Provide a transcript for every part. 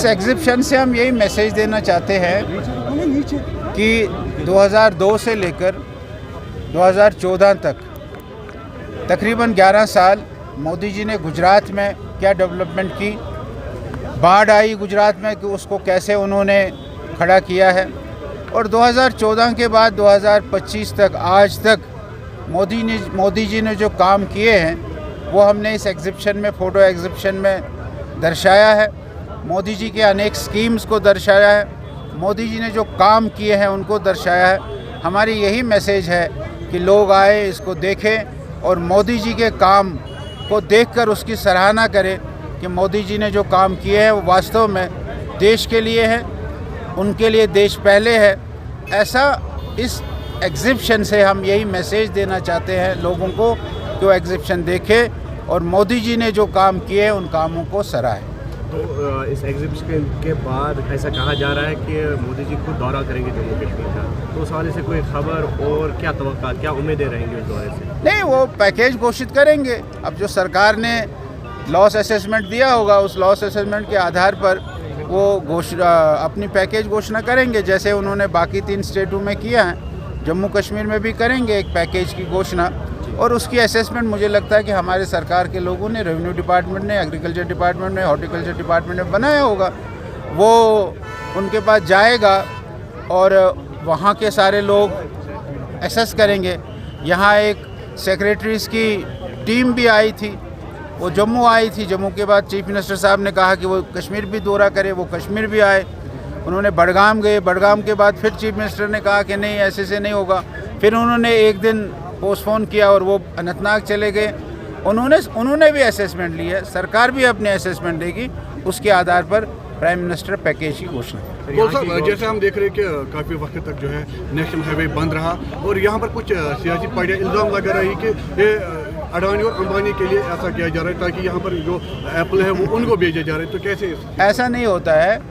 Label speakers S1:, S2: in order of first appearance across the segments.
S1: इस एग्ज़िबिशन से हम यही मैसेज देना चाहते हैं कि 2002 से लेकर 2014 तक तकरीबन 11 साल मोदी जी ने गुजरात में क्या डेवलपमेंट की, बाढ़ आई गुजरात में कि उसको कैसे उन्होंने खड़ा किया है, और 2014 के बाद 2025 तक आज तक मोदी जी ने जो काम किए हैं वो हमने इस एग्ज़िबिशन में, फ़ोटो एग्ज़िबिशन में दर्शाया है। मोदी जी के अनेक स्कीम्स को दर्शाया है, मोदी जी ने जो काम किए हैं उनको दर्शाया है। हमारी यही मैसेज है कि लोग आए, इसको देखें और मोदी जी के काम को देखकर उसकी सराहना करें कि मोदी जी ने जो काम किए हैं वो वास्तव में देश के लिए है, उनके लिए देश पहले है। ऐसा इस एग्ज़िबिशन से हम यही मैसेज देना चाहते हैं लोगों को कि वो एग्ज़िबिशन देखें और मोदी जी ने जो काम किए हैं उन कामों को सराहें।
S2: तो इस एग्जीबिशन के बाद ऐसा कहा जा रहा है कि मोदी जी खुद दौरा करेंगे जम्मू कश्मीर का, तो उस हवाले से कोई खबर और क्या तवक्का, क्या उम्मीदें रहेंगी उस दौरे से?
S1: नहीं, वो पैकेज घोषित करेंगे। अब जो सरकार ने लॉस असेसमेंट दिया होगा उस लॉस असेसमेंट के आधार पर वो अपनी पैकेज घोषणा करेंगे, जैसे उन्होंने बाकी 3 स्टेटों में किया है। जम्मू कश्मीर में भी करेंगे एक पैकेज की घोषणा, और उसकी असेसमेंट मुझे लगता है कि हमारे सरकार के लोगों ने, रेवेन्यू डिपार्टमेंट ने, एग्रीकल्चर डिपार्टमेंट ने, हॉर्टिकल्चर डिपार्टमेंट ने बनाया होगा। वो उनके पास जाएगा और वहाँ के सारे लोग असेस करेंगे। यहाँ एक सेक्रेटरीज़ की टीम भी आई थी, वो जम्मू आई थी। जम्मू के बाद चीफ मिनिस्टर साहब ने कहा कि वो कश्मीर भी दौरा करे, वो कश्मीर भी आए। उन्होंने बडगाम गए, बडगाम के बाद फिर चीफ मिनिस्टर ने कहा कि नहीं, ऐसे से नहीं होगा। फिर उन्होंने एक दिन पोस्टपोन किया और वो अनंतनाग चले गए। उन्होंने भी असेसमेंट ली है, सरकार भी अपने असेसमेंट देगी, उसके आधार पर प्राइम मिनिस्टर पैकेज की घोषणा।
S3: तो सर, जैसे हम देख रहे हैं कि काफ़ी वक्त तक जो है नेशनल हाईवे बंद रहा और यहाँ पर कुछ सियासी पार्टियाँ इल्ज़ाम लगा रही कि ये अडानी और अंबानी के लिए ऐसा किया जा रहा है ताकि यहाँ पर जो एप्पल है वो उनको भेजा जा रहा है, तो कैसे?
S1: ऐसा नहीं होता है।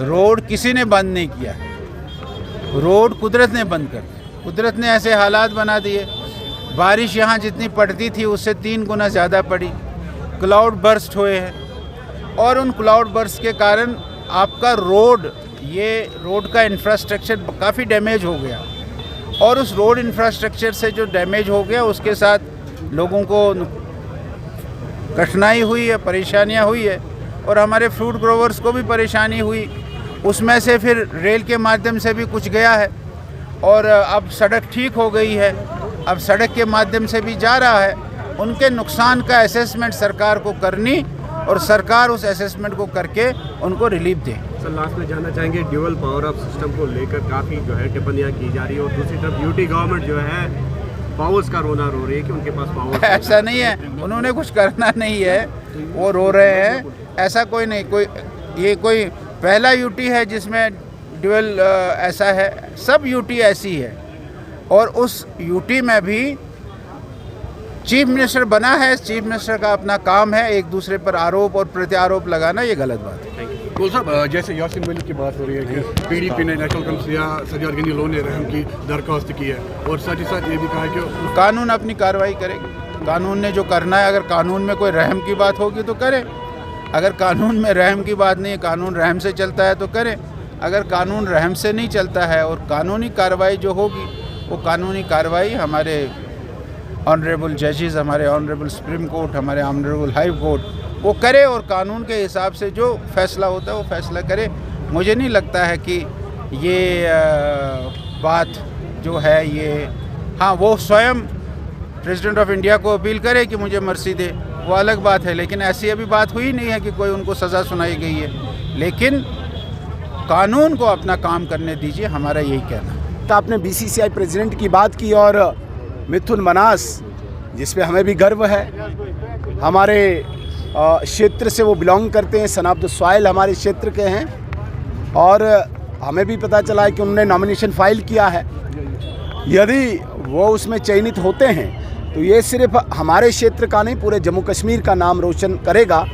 S1: रोड किसी ने बंद नहीं किया, रोड कुदरत ने बंद कर दिया। कुदरत ने ऐसे हालात बना दिए, बारिश यहाँ जितनी पड़ती थी उससे 3 गुना ज़्यादा पड़ी, क्लाउड बर्स्ट हुए हैं, और उन क्लाउड बर्स्ट के कारण आपका रोड का इंफ्रास्ट्रक्चर काफ़ी डैमेज हो गया, और उस रोड इंफ्रास्ट्रक्चर से जो डैमेज हो गया उसके साथ लोगों को कठिनाई हुई है, परेशानियाँ हुई है, और हमारे फ्रूट ग्रोवर्स को भी परेशानी हुई। उसमें से फिर रेल के माध्यम से भी कुछ गया है, और अब सड़क ठीक हो गई है, अब सड़क के माध्यम से भी जा रहा है। उनके नुकसान का असेसमेंट सरकार को करनी, और सरकार उस असेसमेंट को करके उनको रिलीफ दे।
S2: सर, लास्ट में जानना चाहेंगे, ड्यूअल पावर ऑफ सिस्टम को लेकर काफ़ी जो है टिप्पणियाँ की जा रही है, और दूसरी तरफ यूटी गवर्नमेंट जो है पावर्स का रोना रो रही है कि उनके पास पावर
S1: ऐसा नहीं है, उन्होंने कुछ करना नहीं है, वो रो रहे हैं। ऐसा कोई नहीं, ये कोई पहला यूटी है जिसमें ड्यूअल ऐसा है। सब यूटी ऐसी है, और उस यूटी में भी चीफ मिनिस्टर बना है। चीफ मिनिस्टर का अपना काम है एक दूसरे पर आरोप और प्रत्यारोप लगाना, ये गलत बात है।
S3: तो साहब, जैसे यासीन मलिक की बात हो रही है कि पीडीपी ने नेशनल कौंसिल सज्जाद गनी लोन ने रहम की दरख्वास्त की है, और साथ ही साथ ये भी कहा है कि
S1: कानून अपनी कार्रवाई करेगी। कानून ने जो करना है, अगर कानून में कोई रहम की बात होगी तो करे, अगर कानून में रहम की बात नहीं है, कानून रहम से चलता है तो करे। अगर कानून रहम से नहीं चलता है और कानूनी कार्रवाई जो होगी वो कानूनी कार्रवाई हमारे ऑनरेबल जजेस, हमारे ऑनरेबल सुप्रीम कोर्ट, हमारे ऑनरेबल हाई कोर्ट वो करे, और कानून के हिसाब से जो फैसला होता है वो फैसला करे। मुझे नहीं लगता है कि ये बात जो है ये, हाँ, वो स्वयं प्रेसिडेंट ऑफ इंडिया को अपील करे कि मुझे मर्सी दे, वो अलग बात है, लेकिन ऐसी अभी बात हुई नहीं है कि कोई उनको सज़ा सुनाई गई है। लेकिन कानून को अपना काम करने दीजिए, हमारा यही कहना है।
S4: तो आपने बीसीसीआई प्रेसिडेंट की बात की, और मिथुन मनास जिस पे हमें भी गर्व है, हमारे क्षेत्र से वो बिलोंग करते हैं, सन ऑफ द सॉइल हमारे क्षेत्र के हैं, और हमें भी पता चला है कि उन्होंने नॉमिनेशन फाइल किया है। यदि वो उसमें चयनित होते हैं तो ये सिर्फ हमारे क्षेत्र का नहीं, पूरे जम्मू कश्मीर का नाम रोशन करेगा।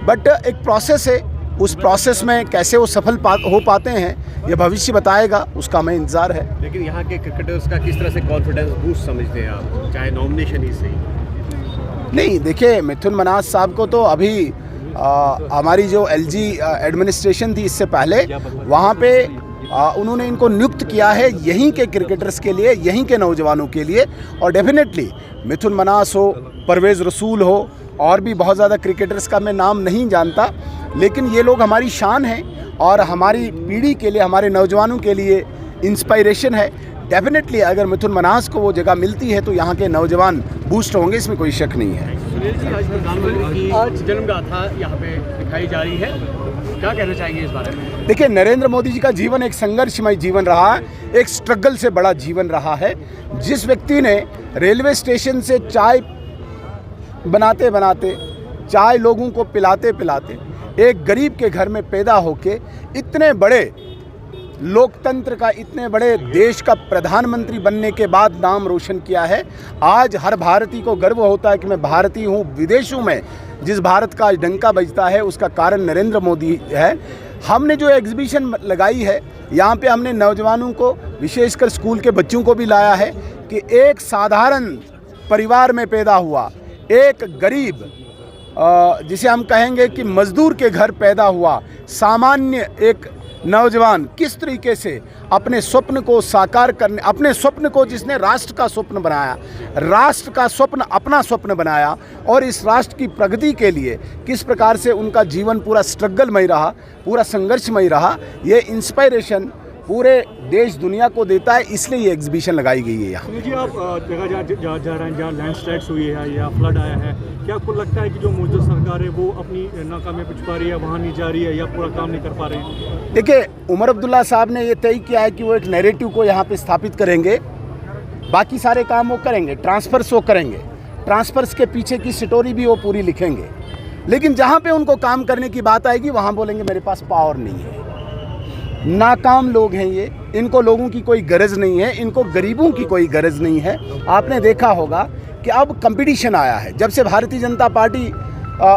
S4: बट एक प्रोसेस है, उस प्रोसेस में कैसे वो सफल हो पाते हैं ये भविष्य बताएगा, उसका हमें इंतज़ार है।
S2: लेकिन यहाँ के क्रिकेटर्स का किस तरह से कॉन्फिडेंस बूस्ट समझते हैं आप, चाहे नॉमिनेशन ही सही?
S4: नहीं, देखिए, मिथुन मनास साहब को तो अभी हमारी जो LG एडमिनिस्ट्रेशन थी इससे पहले, वहाँ पे उन्होंने इनको नियुक्त किया है यहीं के क्रिकेटर्स के लिए, यहीं के नौजवानों के लिए। और डेफिनेटली मिथुन मनास हो, परवेज़ रसूल हो, और भी बहुत ज़्यादा क्रिकेटर्स का मैं नाम नहीं जानता, लेकिन ये लोग हमारी शान हैं और हमारी पीढ़ी के लिए, हमारे नौजवानों के लिए इंस्पायरेशन है। डेफिनेटली अगर मिथुन मनास को वो जगह मिलती है तो यहाँ के नौजवान बूस्ट होंगे, इसमें कोई शक नहीं है।
S2: सुनील जी, आज प्रधानमंत्री की जन्मगाथा यहाँ पे दिखाई जा रही है, क्या कहना चाहेंगे इस बारे में?
S4: देखिए, नरेंद्र मोदी जी का जीवन एक संघर्षमय जीवन रहा है, एक स्ट्रगल से बड़ा जीवन रहा है। जिस व्यक्ति ने रेलवे स्टेशन से चाय बनाते बनाते, चाय लोगों को पिलाते पिलाते, एक गरीब के घर में पैदा होके इतने बड़े लोकतंत्र का, इतने बड़े देश का प्रधानमंत्री बनने के बाद नाम रोशन किया है। आज हर भारतीय को गर्व होता है कि मैं भारतीय हूँ। विदेशों में जिस भारत का आज डंका बजता है उसका कारण नरेंद्र मोदी है। हमने जो एग्जीबिशन लगाई है, यहाँ पे हमने नौजवानों को, विशेषकर स्कूल के बच्चों को भी लाया है कि एक साधारण परिवार में पैदा हुआ, एक गरीब, जिसे हम कहेंगे कि मजदूर के घर पैदा हुआ सामान्य एक नौजवान किस तरीके से अपने स्वप्न को साकार करने, अपने स्वप्न को, जिसने राष्ट्र का स्वप्न बनाया, राष्ट्र का स्वप्न अपना स्वप्न बनाया, और इस राष्ट्र की प्रगति के लिए किस प्रकार से उनका जीवन पूरा स्ट्रगलमय रहा, पूरा संघर्षमय रहा, ये इंस्पायरेशन पूरे देश दुनिया को देता है। इसलिए ये एग्जीबिशन लगाई गई है यहाँ।
S5: जी, आप जगह जा रहे हैं जहाँ लैंडस्लाइड्स हुई है या फ्लड आया है, क्या आपको लगता है कि जो मौजूदा सरकार है वो अपनी नाकामी पे छुपा रही है, वहाँ नहीं जा रही है या पूरा काम नहीं कर पा रहे हैं?
S4: देखिए, उमर अब्दुल्ला साहब ने ये तय किया है कि वो एक नैरेटिव को यहाँ पे स्थापित करेंगे, बाकी सारे काम वो करेंगे, ट्रांसफर्स वो करेंगे, ट्रांसफर्स के पीछे की स्टोरी भी वो पूरी लिखेंगे, लेकिन जहाँ पे उनको काम करने की बात आएगी वहाँ बोलेंगे मेरे पास पावर नहीं है। नाकाम लोग हैं ये, इनको लोगों की कोई गरज नहीं है, इनको गरीबों की कोई गरज नहीं है। आपने देखा होगा कि अब कंपटीशन आया है, जब से भारतीय जनता पार्टी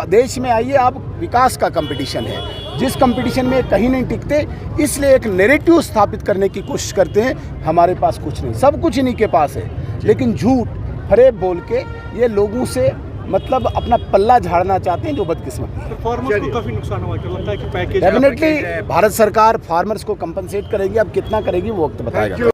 S4: देश में आई है, अब विकास का कंपटीशन है, जिस कंपटीशन में कहीं नहीं टिकते, इसलिए एक नैरेटिव स्थापित करने की कोशिश करते हैं। हमारे पास कुछ नहीं, सब कुछ इन्हीं के पास है, लेकिन झूठ फरेब बोल के ये लोगों से मतलब अपना पल्ला झाड़ना चाहते हैं, जो बदकिस्मती है।
S5: फार्मर्स को काफी नुकसान हुआ, क्या लगता है कि पैकेज
S4: डेफिनेटली भारत सरकार फार्मर्स को कंपनसेट करेगी, अब कितना करेगी वो वक्त बताएगा।